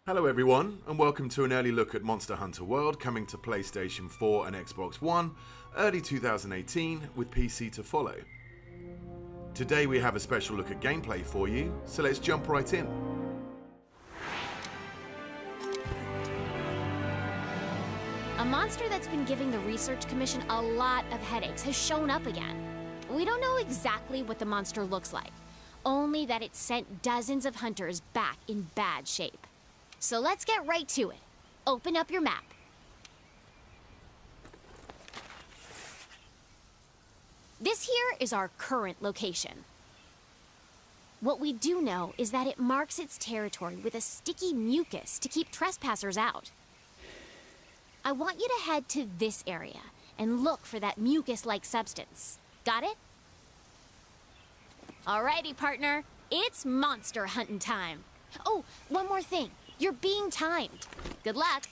Hello everyone, and welcome to an early look at Monster Hunter World coming to PlayStation 4 and Xbox One, early 2018, with PC to follow. Today we have a special look at gameplay for you, so let's jump right in. A monster that's been giving the Research Commission a lot of headaches has shown up again. We don't know exactly what the monster looks like, only that it sent dozens of hunters back in bad shape. So let's get right to it. Open up your map. This here is our current location. What we do know is that it marks its territory with a sticky mucus to keep trespassers out. I want you to head to this area and look for that mucus-like substance. Got it? Alrighty, partner. It's monster hunting time. Oh, one more thing. You're being timed. Good luck.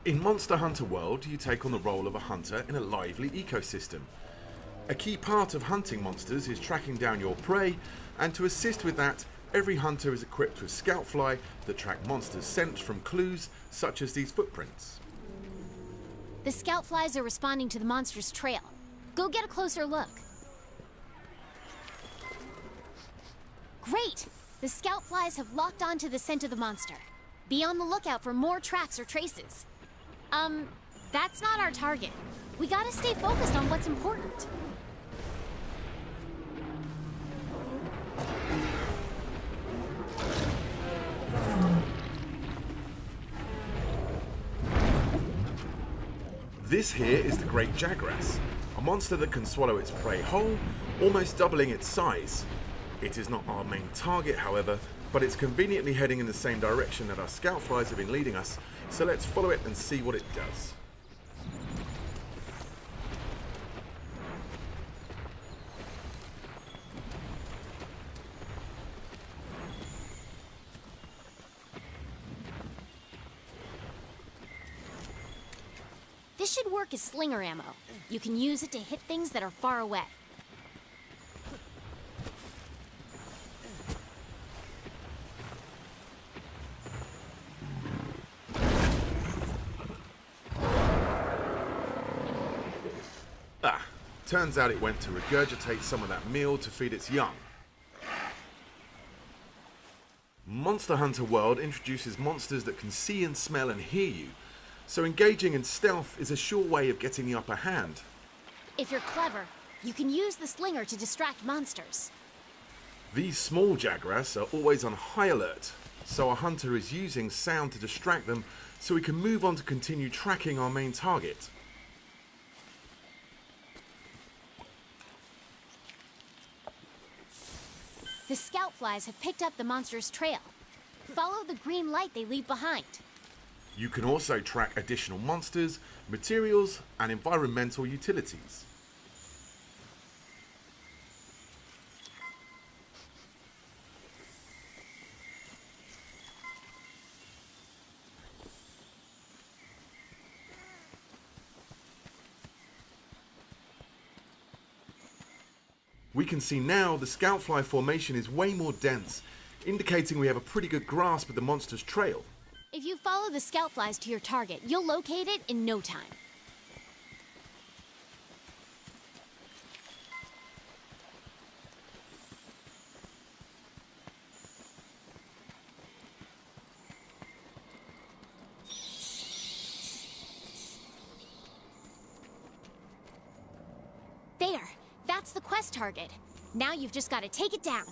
In Monster Hunter World, you take on the role of a hunter in a lively ecosystem. A key part of hunting monsters is tracking down your prey, and to assist with that, every hunter is equipped with scout fly that track monsters' scent from clues such as these footprints. The scout flies are responding to the monster's trail. Go get a closer look. Great! The scout flies have locked onto the scent of the monster. Be on the lookout for more tracks or traces. That's not our target. We gotta stay focused on what's important. This here is the Great Jagras, a monster that can swallow its prey whole, almost doubling its size. It is not our main target, however, but it's conveniently heading in the same direction that our scout flies have been leading us, so let's follow it and see what it does. This should work as slinger ammo. You can use it to hit things that are far away. Turns out it went to regurgitate some of that meal to feed its young. Monster Hunter World introduces monsters that can see and smell and hear you, so engaging in stealth is a sure way of getting the upper hand. If you're clever, you can use the slinger to distract monsters. These small Jagras are always on high alert, so our hunter is using sound to distract them so we can move on to continue tracking our main target. The scout flies have picked up the monster's trail. Follow the green light they leave behind. You can also track additional monsters, materials, and environmental utilities. We can see now the scout fly formation is way more dense, indicating we have a pretty good grasp of the monster's trail. If you follow the scout flies to your target, you'll locate it in no time. There! That's the quest target. Now you've just got to take it down.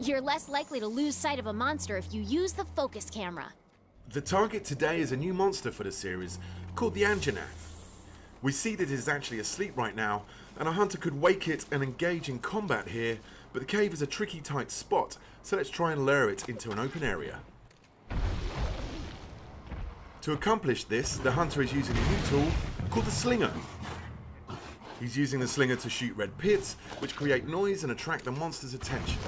You're less likely to lose sight of a monster if you use the focus camera. The target today is a new monster for the series, called the Anjanath. We see that it is actually asleep right now, and a hunter could wake it and engage in combat here, but the cave is a tricky tight spot, so let's try and lure it into an open area. To accomplish this, the hunter is using a new tool called the Slinger. He's using the Slinger to shoot red pits, which create noise and attract the monster's attention.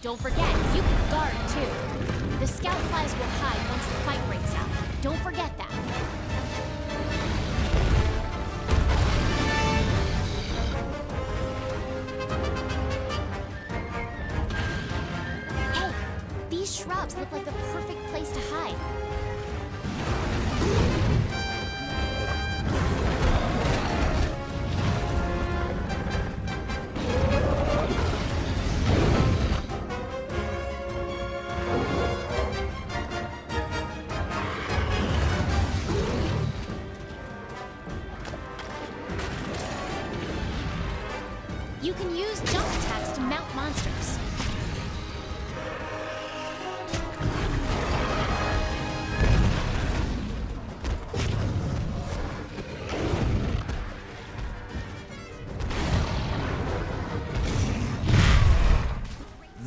Don't forget, you can guard too. The scout flies will hide once the fight breaks out. Don't forget that. Hey, these shrubs look like the perfect place to hide. You can use jump attacks to mount monsters.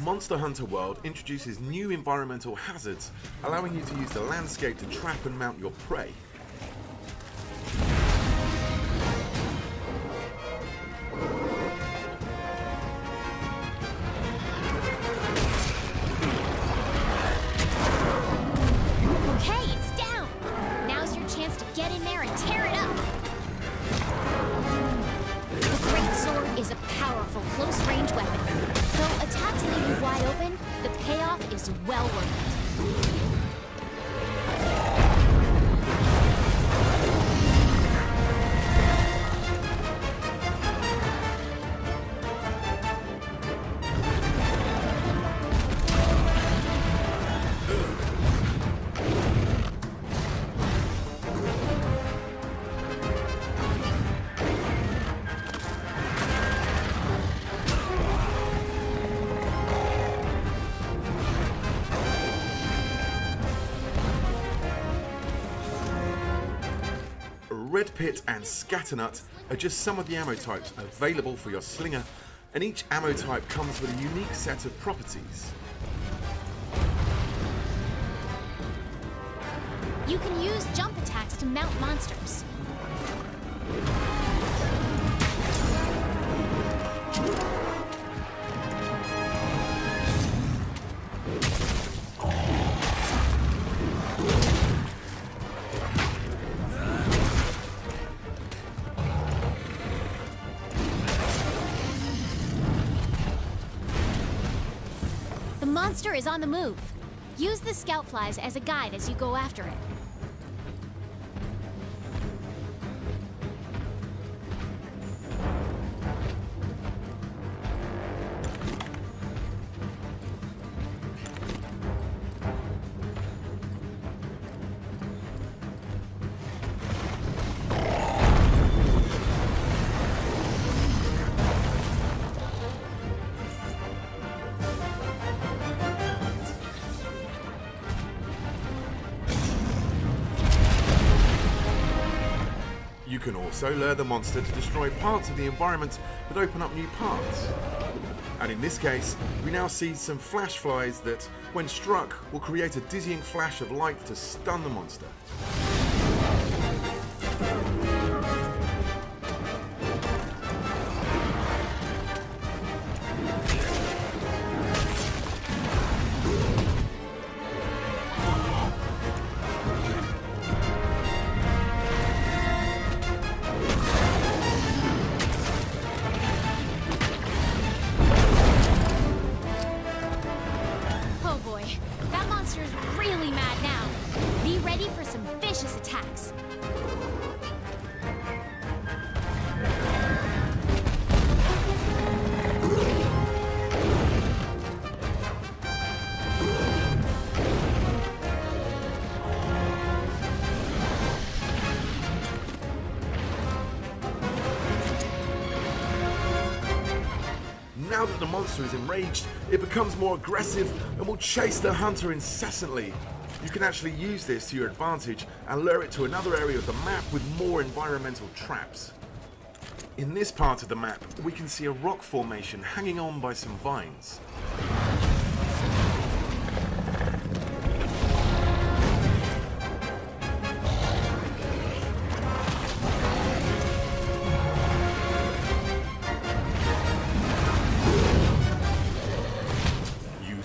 Monster Hunter World introduces new environmental hazards, allowing you to use the landscape to trap and mount your prey. Okay, it's down! Now's your chance to get in there and tear it up! The Great Sword is a powerful close-range weapon. Though attacks leave you wide open, the payoff is well worth it. Redpit and Scatternut are just some of the ammo types available for your slinger, and each ammo type comes with a unique set of properties. You can use jump attacks to mount monsters. The monster is on the move. Use the scout flies as a guide as you go after it. You can also lure the monster to destroy parts of the environment that open up new paths. And in this case, we now see some flash flies that, when struck, will create a dizzying flash of light to stun the monster. Oh boy, that monster is really mad now. Be ready for some vicious attacks. Now that the monster is enraged, it becomes more aggressive and will chase the hunter incessantly. You can actually use this to your advantage and lure it to another area of the map with more environmental traps. In this part of the map, we can see a rock formation hanging on by some vines.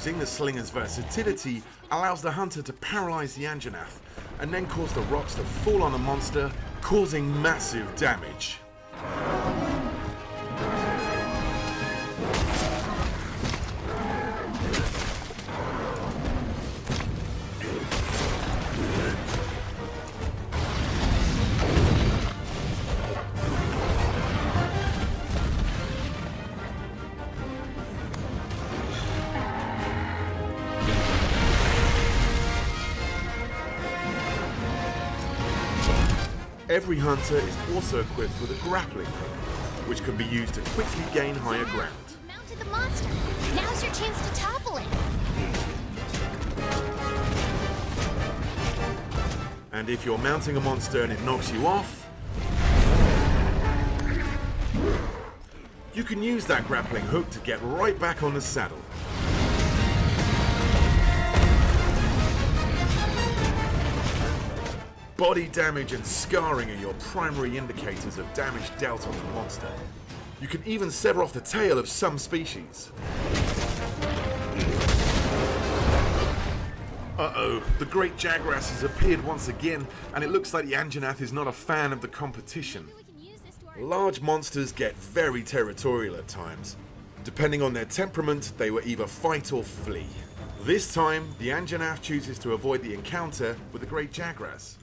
using the slinger's versatility allows the hunter to paralyze the Anjanath and then cause the rocks to fall on the monster, causing massive damage. Every hunter is also equipped with a grappling hook, which can be used to quickly gain higher ground. You've mounted the monster. Now's your chance to topple it. And if you're mounting a monster and it knocks you off, you can use that grappling hook to get right back on the saddle. Body damage and scarring are your primary indicators of damage dealt on the monster. You can even sever off the tail of some species. Uh-oh, the Great Jagrass has appeared once again, and it looks like the Anjanath is not a fan of the competition. Large monsters get very territorial at times. Depending on their temperament, they will either fight or flee. This time, the Anjanath chooses to avoid the encounter with the Great Jagrass.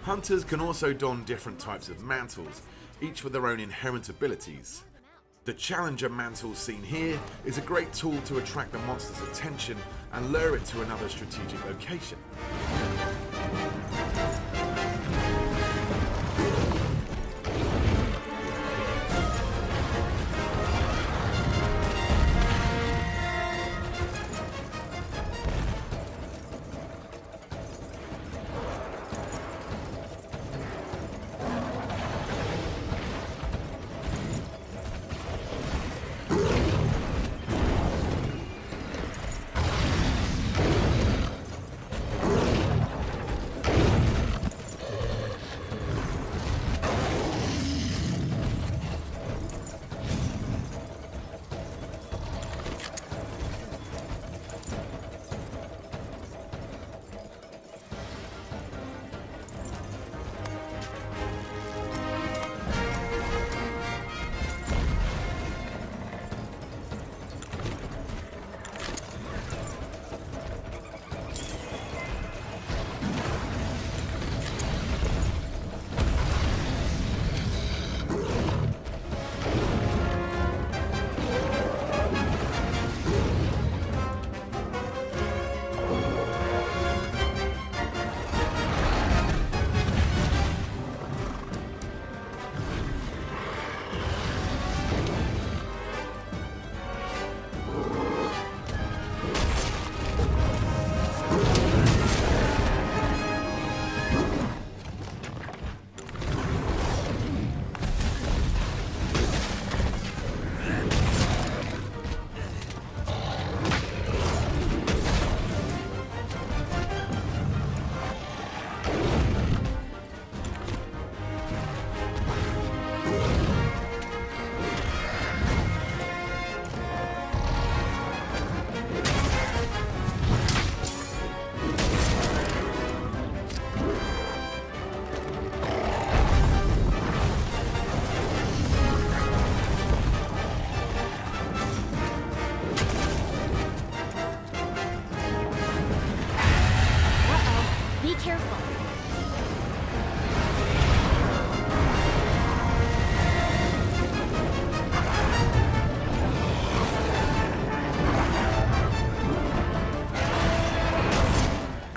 Hunters can also don different types of mantles, each with their own inherent abilities. The Challenger mantle seen here is a great tool to attract the monster's attention and lure it to another strategic location.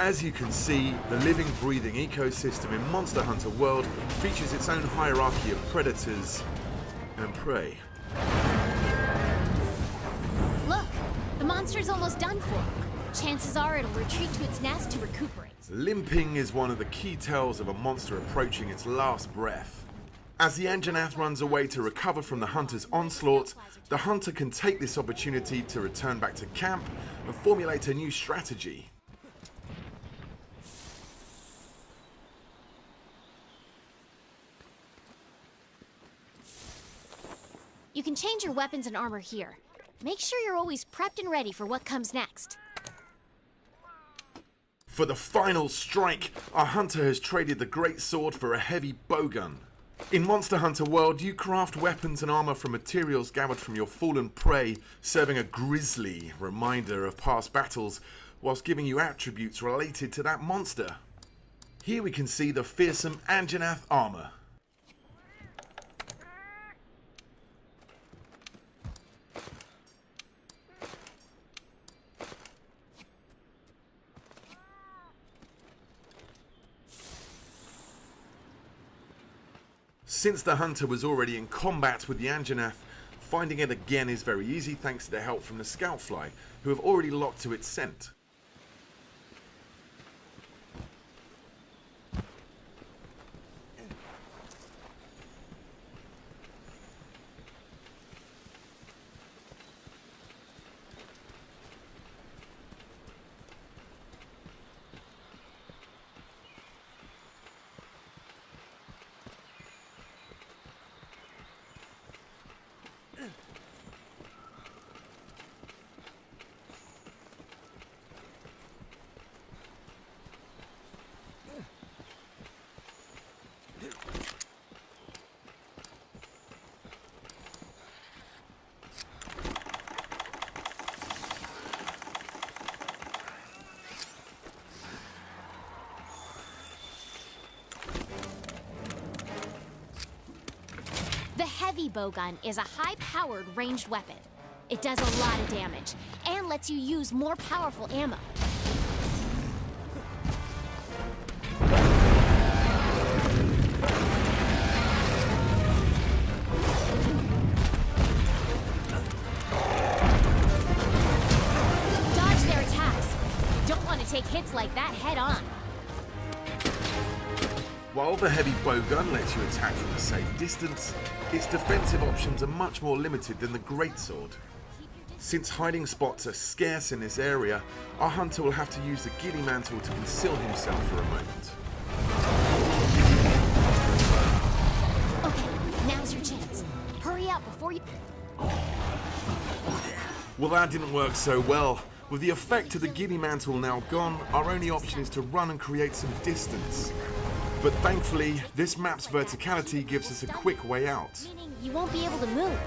As you can see, the living, breathing ecosystem in Monster Hunter World features its own hierarchy of predators and prey. Look, the monster's almost done for. Chances are it'll retreat to its nest to recuperate. Limping is one of the key tells of a monster approaching its last breath. As the Anjanath runs away to recover from the hunter's onslaught, the hunter can take this opportunity to return back to camp and formulate a new strategy. You can change your weapons and armor here. Make sure you're always prepped and ready for what comes next. For the final strike, our hunter has traded the great sword for a heavy bowgun. In Monster Hunter World, you craft weapons and armor from materials gathered from your fallen prey, serving a grisly reminder of past battles, whilst giving you attributes related to that monster. Here we can see the fearsome Anjanath armor. Since the hunter was already in combat with the Anjanath, finding it again is very easy thanks to the help from the Scoutfly, who have already locked to its scent. The heavy bowgun is a high-powered ranged weapon. It does a lot of damage and lets you use more powerful ammo. Dodge their attacks. Don't want to take hits like that head on. While the heavy bowgun lets you attack from a safe distance, its defensive options are much more limited than the greatsword. Since hiding spots are scarce in this area, our hunter will have to use the Giddy Mantle to conceal himself for a moment. Okay, now's your chance. Hurry up before you... Well, that didn't work so well. With the effect of the Giddy Mantle now gone, our only option is to run and create some distance. But thankfully, this map's verticality gives us a quick way out. Meaning you won't be able to move.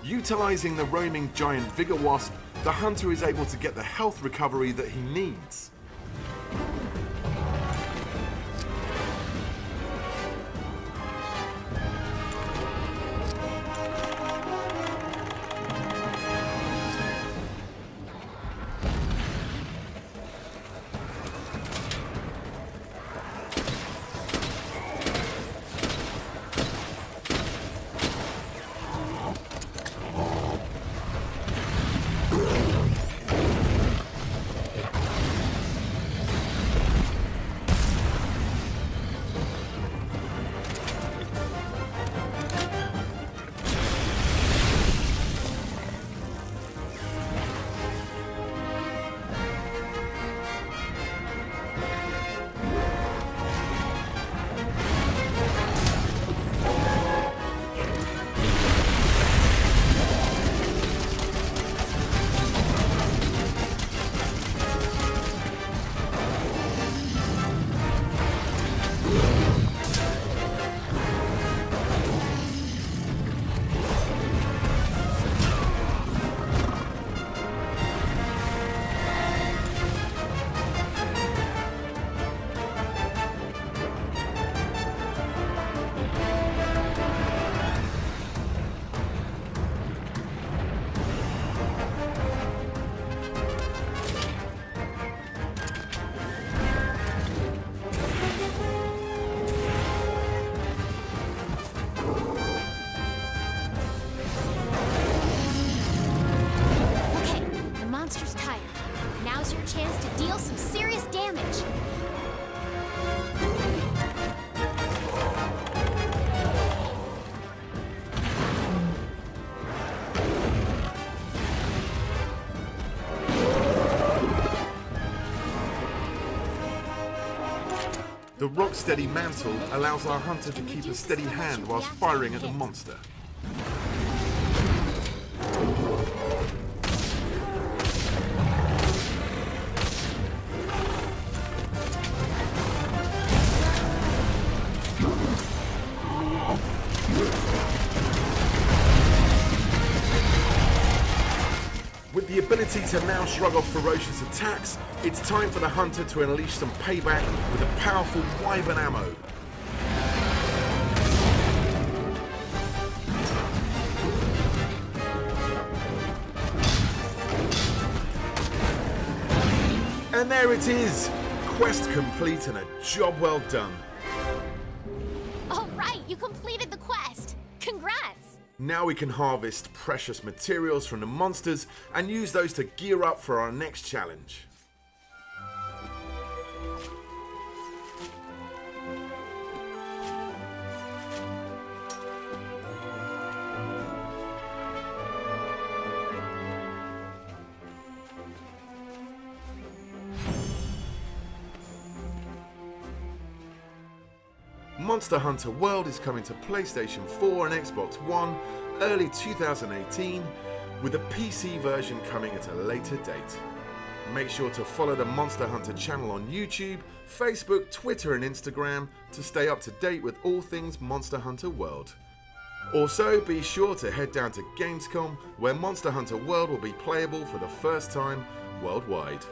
Utilizing the roaming giant Vigor Wasp, the hunter is able to get the health recovery that he needs. The Rocksteady Mantle allows our hunter to keep a steady hand whilst firing at the monster. With the ability to now shrug off ferocious attacks, it's time for the hunter to unleash some payback with a powerful wyvern ammo. And there it is! Quest complete and a job well done. All right, you completed the quest. Congrats! Now we can harvest precious materials from the monsters and use those to gear up for our next challenge. Monster Hunter World is coming to PlayStation 4 and Xbox One early 2018, with a PC version coming at a later date. Make sure to follow the Monster Hunter channel on YouTube, Facebook, Twitter and Instagram to stay up to date with all things Monster Hunter World. Also, be sure to head down to Gamescom, where Monster Hunter World will be playable for the first time worldwide.